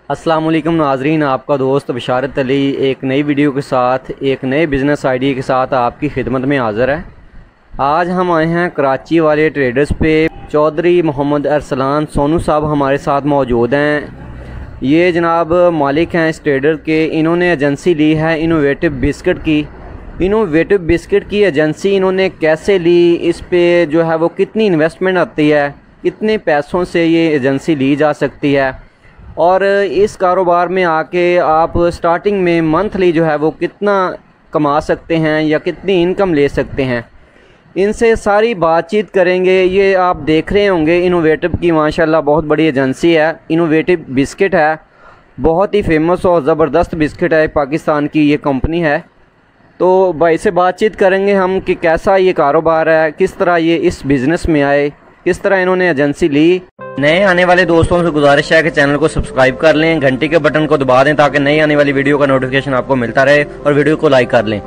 अस्सलाम वालेकुम नाजरीन, आपका दोस्त बशारत अली एक नई वीडियो के साथ एक नए बिज़नेस आइडिया के साथ आपकी खिदमत में हाज़िर है। आज हम आए हैं कराची वाले ट्रेडर्स पे। चौधरी मोहम्मद अरसलान सोनू साहब हमारे साथ मौजूद हैं। ये जनाब मालिक हैं इस ट्रेडर के। इन्होंने एजेंसी ली है इनोवेटिव बिस्किट की। इनोवेटिव बिस्किट की एजेंसी इन्होंने कैसे ली, इस पे जो है वो कितनी इन्वेस्टमेंट आती है, कितने पैसों से ये एजेंसी ली जा सकती है, और इस कारोबार में आके आप स्टार्टिंग में मंथली जो है वो कितना कमा सकते हैं या कितनी इनकम ले सकते हैं, इनसे सारी बातचीत करेंगे। ये आप देख रहे होंगे इनोवेटिव की माशाल्लाह बहुत बड़ी एजेंसी है। इनोवेटिव बिस्किट है, बहुत ही फेमस और ज़बरदस्त बिस्किट है, पाकिस्तान की ये कंपनी है। तो भाई से बातचीत करेंगे हम कि कैसा ये कारोबार है, किस तरह ये इस बिज़नेस में आए, किस तरह इन्होंने एजेंसी ली। नए आने वाले दोस्तों से गुजारिश है कि चैनल को सब्सक्राइब कर लें, घंटी के बटन को दबा दें ताकि नई आने वाली वीडियो का नोटिफिकेशन आपको मिलता रहे, और वीडियो को लाइक कर लें।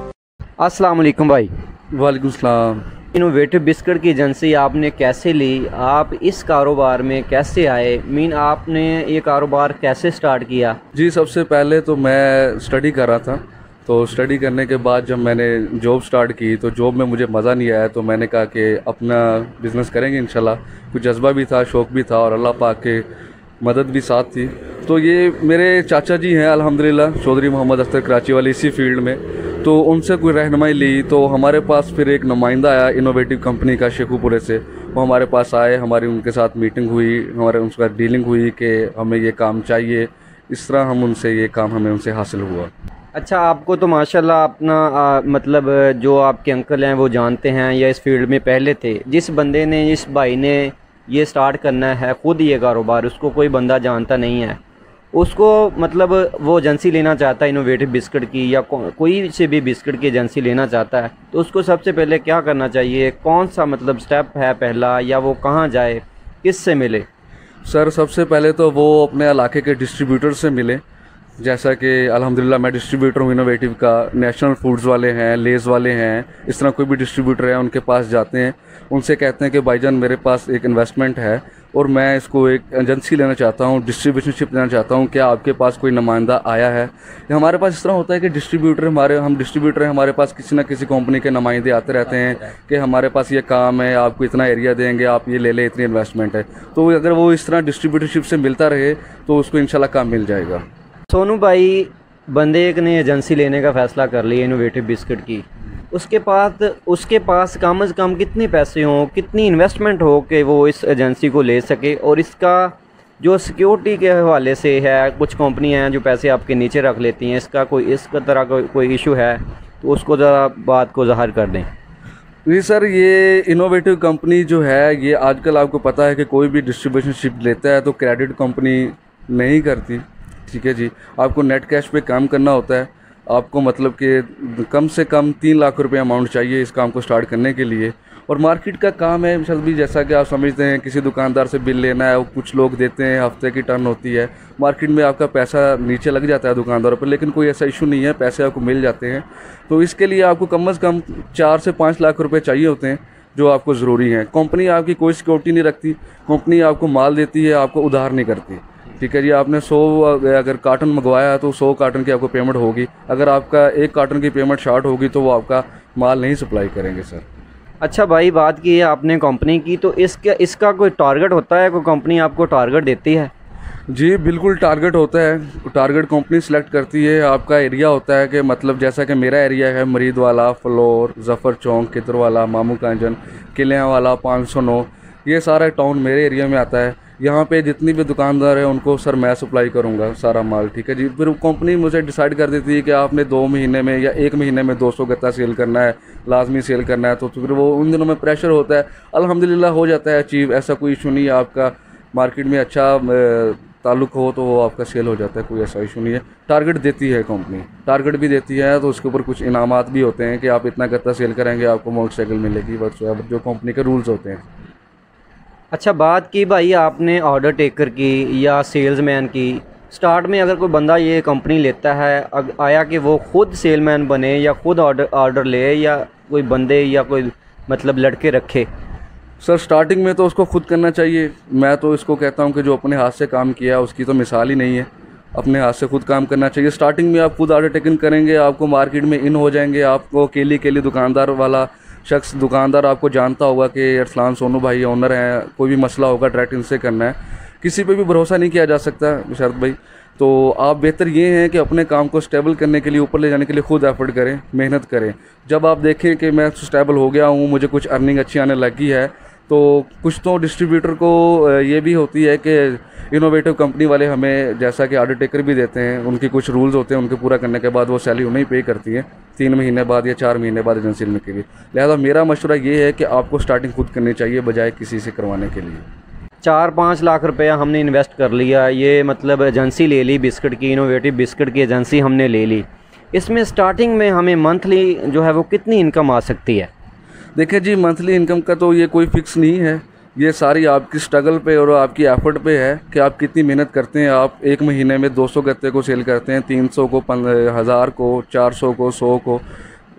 अस्सलाम वालेकुम भाई। वालेकुम सलाम। इनोवेटिव बिस्किट की एजेंसी आपने कैसे ली, आप इस कारोबार में कैसे आए, आपने ये कारोबार कैसे स्टार्ट किया? जी, सबसे पहले तो मैं स्टडी कर रहा था। तो स्टडी करने के बाद जब मैंने जॉब स्टार्ट की तो जॉब में मुझे मज़ा नहीं आया, तो मैंने कहा कि अपना बिज़नेस करेंगे इंशाल्लाह। कुछ जज्बा भी था, शौक़ भी था, और अल्लाह पाक के मदद भी साथ थी। तो ये मेरे चाचा जी हैं अल्हम्दुलिल्लाह, चौधरी मोहम्मद अख्तर, कराची वाले, इसी फील्ड में। तो उनसे कोई रहनुमाई ली तो हमारे पास फिर एक नुमाइंदा आया इनोवेटिव कंपनी का शेखुपुरे से। वो हमारे पास आए, हमारी उनके साथ मीटिंग हुई, हमारे उनके साथ डीलिंग हुई कि हमें ये काम चाहिए। इस तरह हमें उनसे हासिल हुआ। अच्छा, आपको तो माशाल्लाह अपना मतलब जो आपके अंकल हैं वो जानते हैं या इस फील्ड में पहले थे। जिस बंदे ने, इस भाई ने ये स्टार्ट करना है खुद ये कारोबार, उसको कोई बंदा जानता नहीं है, उसको मतलब वो एजेंसी लेना चाहता है इनोवेटिव बिस्किट की या कोई से भी बिस्किट की एजेंसी लेना चाहता है, तो उसको सबसे पहले क्या करना चाहिए? कौन सा मतलब स्टेप है पहला, या वो कहाँ जाए, किस से मिले? सर, सबसे पहले तो वो अपने इलाके के डिस्ट्रीब्यूटर से मिले। जैसा कि अल्हम्दुलिल्लाह मैं डिस्ट्रीब्यूटर हूँ इनोवेटिव का। नेशनल फूड्स वाले हैं, लेज़ वाले हैं, इस तरह कोई भी डिस्ट्रीब्यूटर है उनके पास जाते हैं, उनसे कहते हैं कि भाईजान मेरे पास एक इन्वेस्टमेंट है और मैं इसको एक एजेंसी लेना चाहता हूँ, डिस्ट्रीब्यूशनशिप लेना चाहता हूँ, क्या आपके पास कोई नुमाइंदा आया है? हमारे पास इस तरह होता है कि हम डिस्ट्रीब्यूटर हैं, हमारे पास किसी ना किसी कंपनी के नुमाइंदे आते रहते हैं कि हमारे पास ये काम है, आपको इतना एरिया देंगे, आप ये ले लें, इतनी इन्वेस्टमेंट है। तो अगर वो इस तरह डिस्ट्रीब्यूटरशिप से मिलता रहे तो उसको इंशाल्लाह काम मिल जाएगा। सोनू भाई, बंदे एक ने एजेंसी लेने का फ़ैसला कर लिया इनोवेटिव बिस्किट की, उसके पास कम से कम कितने पैसे हों, कितनी इन्वेस्टमेंट हो कि वो इस एजेंसी को ले सके, और इसका जो सिक्योरिटी के हवाले से है, कुछ कंपनियां हैं जो पैसे आपके नीचे रख लेती हैं, इसका इस तरह का कोई इशू है तो उसको ज़रा बात को ज़ाहिर कर दें। जी सर, ये इनोवेटिव कंपनी जो है, ये आजकल आपको पता है कि कोई भी डिस्ट्रीब्यूशनशिप लेता है तो क्रेडिट कंपनी नहीं करती। ठीक है जी, आपको नेट कैश पे काम करना होता है। आपको मतलब कि कम से कम 3 लाख रुपए अमाउंट चाहिए इस काम को स्टार्ट करने के लिए। और मार्केट का काम है मिसल भी, जैसा कि आप समझते हैं, किसी दुकानदार से बिल लेना है, वो कुछ लोग देते हैं, हफ्ते की टर्न होती है, मार्केट में आपका पैसा नीचे लग जाता है दुकानदारों पर, लेकिन कोई ऐसा इशू नहीं है, पैसे आपको मिल जाते हैं। तो इसके लिए आपको कम से कम 4 से 5 लाख रुपये चाहिए होते हैं जो आपको ज़रूरी हैं। कंपनी आपकी कोई सिक्योरिटी नहीं रखती, कंपनी आपको माल देती है, आपको उधार नहीं करती। ठीक है जी, आपने 100 अगर कार्टन मंगवाया तो 100 कार्टन की आपको पेमेंट होगी। अगर आपका 1 कार्टन की पेमेंट शॉर्ट होगी तो वो आपका माल नहीं सप्लाई करेंगे सर। अच्छा भाई, बात की है आपने कंपनी की, तो इसका कोई टारगेट होता है? कोई कंपनी आपको टारगेट देती है? जी बिल्कुल, टारगेट होता है। टारगेट कंपनी सेलेक्ट करती है। आपका एरिया होता है कि मतलब जैसा कि मेरा एरिया है मरीद वाला, फ्लोर, जफ़र चौक, कितर वाला, मामू कांजन, किलियाँ वाला, 509, ये सारा टाउन मेरे एरिया में आता है। यहाँ पे जितनी भी दुकानदार हैं उनको सर मैं सप्लाई करूँगा सारा माल। ठीक है जी, फिर कंपनी मुझे डिसाइड कर देती है कि आपने 2 महीने में या 1 महीने में 200 गत्ता सेल करना है, लाजमी सेल करना है। तो फिर वो उन दिनों में प्रेशर होता है, अल्हम्दुलिल्लाह हो जाता है अचीव। ऐसा कोई इशू नहीं है, आपका मार्केट में अच्छा ताल्लुक़ हो तो वो आपका सेल हो जाता है, कोई ऐसा इशू नहीं है। टारगेट देती है कंपनी, टारगेट भी देती है, तो उसके ऊपर कुछ इनामात भी होते हैं कि आप इतना गत्ता सेल करेंगे आपको मोटरसाइकिल मिलेगी, जो कंपनी के रूल्स होते हैं। अच्छा, बात की भाई आपने ऑर्डर टेकर की या सेल्समैन की। स्टार्ट में अगर कोई बंदा ये कंपनी लेता है, आया कि वो ख़ुद सेलमैन बने या ख़ुद ऑर्डर ले, या कोई बंदे या कोई मतलब लड़के रखे? सर, स्टार्टिंग में तो उसको खुद करना चाहिए। मैं तो इसको कहता हूँ कि जो अपने हाथ से काम किया उसकी तो मिसाल ही नहीं है। अपने हाथ से खुद काम करना चाहिए। स्टार्टिंग में आप खुद ऑर्डर टेकन करेंगे, आपको मार्केट में इन हो जाएंगे, आपको अकेली दुकानदार वाला शख्स, दुकानदार आपको जानता होगा कि अरसलान सोनू भाई ऑनर हैं, कोई भी मसला होगा डायरेक्ट इनसे करना है। किसी पे भी भरोसा नहीं किया जा सकता शरद भाई। तो आप बेहतर ये हैं कि अपने काम को स्टेबल करने के लिए, ऊपर ले जाने के लिए खुद एफर्ट करें, मेहनत करें। जब आप देखें कि मैं स्टेबल हो गया हूँ, मुझे कुछ अर्निंग अच्छी आने लगी है, तो कुछ तो डिस्ट्रीब्यूटर को ये भी होती है कि इनोवेटिव कंपनी वाले हमें जैसा कि ऑर्डर टेकर भी देते हैं, उनके कुछ रूल्स होते हैं, उनके पूरा करने के बाद वो सैलरी उन्हें ही पे करती है 3 महीने बाद या 4 महीने बाद एजेंसी लेने के लिए। लिहाजा मेरा मशवरा ये है कि आपको स्टार्टिंग खुद करनी चाहिए बजाय किसी से करवाने के लिए। 4-5 लाख रुपया हमने इन्वेस्ट कर लिया, ये मतलब एजेंसी ले ली बिस्किट की, इनोवेटिव बिस्किट की एजेंसी हमने ले ली। इसमें स्टार्टिंग में हमें मंथली जो है वो कितनी इनकम आ सकती है? देखिए जी, मंथली इनकम का तो ये कोई फिक्स नहीं है, ये सारी आपकी स्ट्रगल पे और आपकी एफर्ट पे है कि आप कितनी मेहनत करते हैं। आप एक महीने में 200 गत्ते को सेल करते हैं, 300 को, 1000 को, 400 को, 100 को,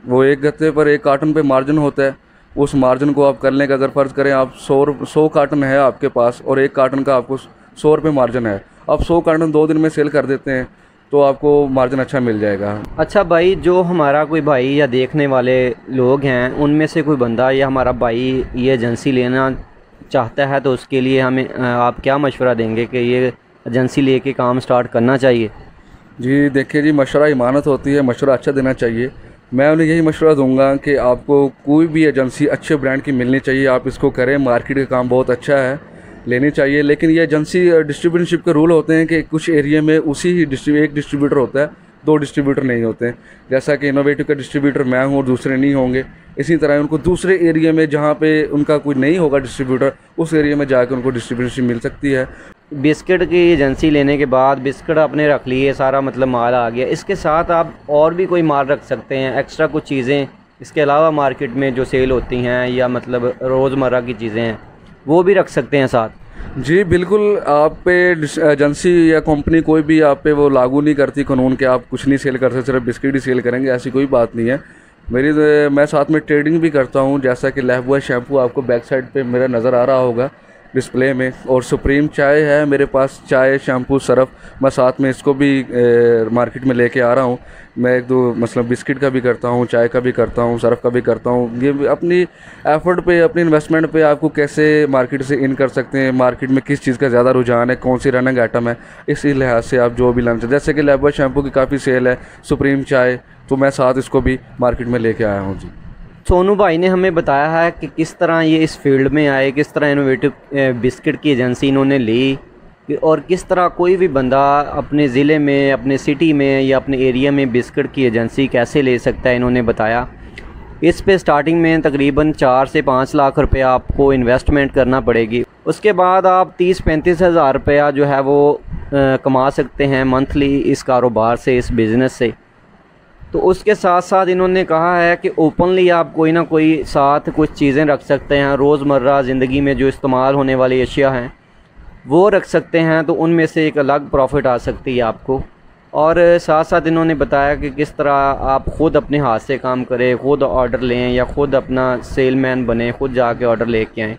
वो एक गत्ते पर 1 कार्टन पे मार्जिन होता है। उस मार्जिन को आप कर लें कि अगर फ़र्ज़ करें आप 100 कार्टन है आपके पास और 1 कार्टन का आपको 100 रुपये मार्जिन है, आप 100 कार्टन 2 दिन में सेल कर देते हैं तो आपको मार्जिन अच्छा मिल जाएगा। अच्छा भाई, जो हमारा कोई भाई या देखने वाले लोग हैं, उनमें से कोई बंदा या हमारा भाई ये एजेंसी लेना चाहता है, तो उसके लिए हमें आप क्या मशवरा देंगे कि ये एजेंसी लेके काम स्टार्ट करना चाहिए? जी देखिए जी, मशवरा इमानत होती है, मशवरा अच्छा देना चाहिए। मैं उन्हें यही मशवरा दूंगा कि आपको कोई भी एजेंसी अच्छे ब्रांड की मिलनी चाहिए, आप इसको करें। मार्केट का काम बहुत अच्छा है, लेनी चाहिए। लेकिन ये एजेंसी डिस्ट्रीब्यूटरशिप के रूल होते हैं कि कुछ एरिया में उसी ही एक डिस्ट्रीब्यूटर होता है, 2 डिस्ट्रीब्यूटर नहीं होते हैं। जैसा कि इनोवेटिव का डिस्ट्रीब्यूटर मैं हूँ और दूसरे नहीं होंगे, इसी तरह उनको दूसरे एरिया में जहाँ पे उनका कोई नहीं होगा डिस्ट्रीब्यूटर, उस एरिया में जाकर उनको डिस्ट्रीब्यूटरशिप मिल सकती है। बिस्किट की एजेंसी लेने के बाद बिस्किट आपने रख लिए, सारा मतलब माल आ गया, इसके साथ आप और भी कोई माल रख सकते हैं, एक्स्ट्रा कुछ चीज़ें इसके अलावा मार्केट में जो सेल होती हैं या मतलब रोज़मर्रा की चीज़ें हैं वो भी रख सकते हैं साथ? जी बिल्कुल, आप पे एजेंसी या कंपनी कोई भी आप पे वो लागू नहीं करती कानून के आप कुछ नहीं सेल कर सकते, सिर्फ बिस्किट ही सेल करेंगे, ऐसी कोई बात नहीं है। मैं साथ में ट्रेडिंग भी करता हूँ, जैसा कि लाइफबॉय शैम्पू आपको बैक साइड पे मेरा नज़र आ रहा होगा डिस्प्ले में, और सुप्रीम चाय है मेरे पास, चाय शैम्पू सरफ, मैं साथ में इसको भी मार्केट में लेके आ रहा हूँ। मैं 1-2 मतलब बिस्किट का भी करता हूँ, चाय का भी करता हूँ, सरफ का भी करता हूँ। ये अपनी एफर्ट पे, अपनी इन्वेस्टमेंट पे आपको कैसे मार्केट से इन कर सकते हैं, मार्केट में किस चीज़ का ज़्यादा रुझान है, कौन सी रनिंग आइटम है, इसी लिहाज से आप जो भी लाना चाहिए। जैसे कि लाइफबॉय शैम्पू की काफ़ी सेल है, सुप्रीम चाय, तो मैं साथ इसको भी मार्केट में लेके आया हूँ। जी सोनू भाई ने हमें बताया है कि किस तरह ये इस फील्ड में आए, किस तरह इनोवेटिव बिस्किट की एजेंसी इन्होंने ली, और किस तरह कोई भी बंदा अपने ज़िले में, अपने सिटी में या अपने एरिया में बिस्किट की एजेंसी कैसे ले सकता है, इन्होंने बताया। इस पे स्टार्टिंग में तकरीबन 4 से 5 लाख रुपया आपको इन्वेस्टमेंट करना पड़ेगी। उसके बाद आप 30-35 हज़ार रुपया जो है वो कमा सकते हैं मंथली इस कारोबार से, इस बिज़नेस से। तो उसके साथ साथ इन्होंने कहा है कि ओपनली आप कोई ना कोई साथ कुछ चीज़ें रख सकते हैं, रोज़मर्रा ज़िंदगी में जो इस्तेमाल होने वाली अशिया हैं वो रख सकते हैं, तो उनमें से एक अलग प्रॉफिट आ सकती है आपको। और साथ साथ इन्होंने बताया कि किस तरह आप ख़ुद अपने हाथ से काम करें, ख़ुद ऑर्डर लें या ख़ुद अपना सेलमैन बने, ख़ुद जाके ऑर्डर लेके आएँ।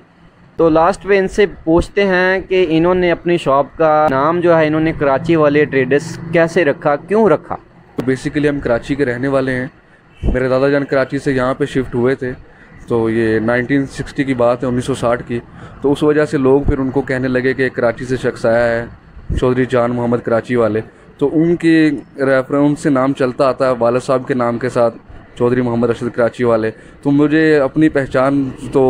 तो लास्ट में इनसे पूछते हैं कि इन्होंने अपनी शॉप का नाम जो है इन्होंने कराची वाले ट्रेडर्स कैसे रखा, क्यों रखा? तो बेसिकली हम कराची के रहने वाले हैं, मेरे दादा जान कराची से यहाँ पे शिफ्ट हुए थे, तो ये 1960 की बात है, 1960 की। तो उस वजह से लोग फिर उनको कहने लगे कि कराची से शख्स आया है चौधरी जान मोहम्मद कराची वाले, तो उनके रेफरेंस से नाम चलता आता है वालिद साहब के नाम के साथ, चौधरी मोहम्मद रशीद कराची वाले। तो मुझे अपनी पहचान तो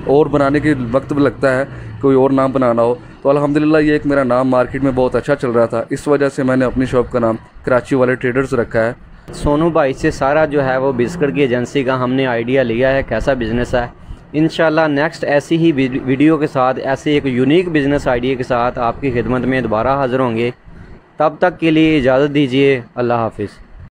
और बनाने के वक्त भी लगता है, कोई और नाम बनाना हो, तो अल्हम्दुलिल्लाह ये एक मेरा नाम मार्केट में बहुत अच्छा चल रहा था, इस वजह से मैंने अपनी शॉप का नाम कराची वाले ट्रेडर्स रखा है। सोनू भाई से सारा जो है वो बिस्किट की एजेंसी का हमने आइडिया लिया है, कैसा बिज़नेस है। इंशाल्लाह नेक्स्ट ऐसी ही वीडियो के साथ, ऐसे एक यूनिक बिज़नेस आइडिया के साथ आपकी खिदमत में दोबारा हाज़िर होंगे। तब तक के लिए इजाज़त दीजिए, अल्लाह हाफिज़।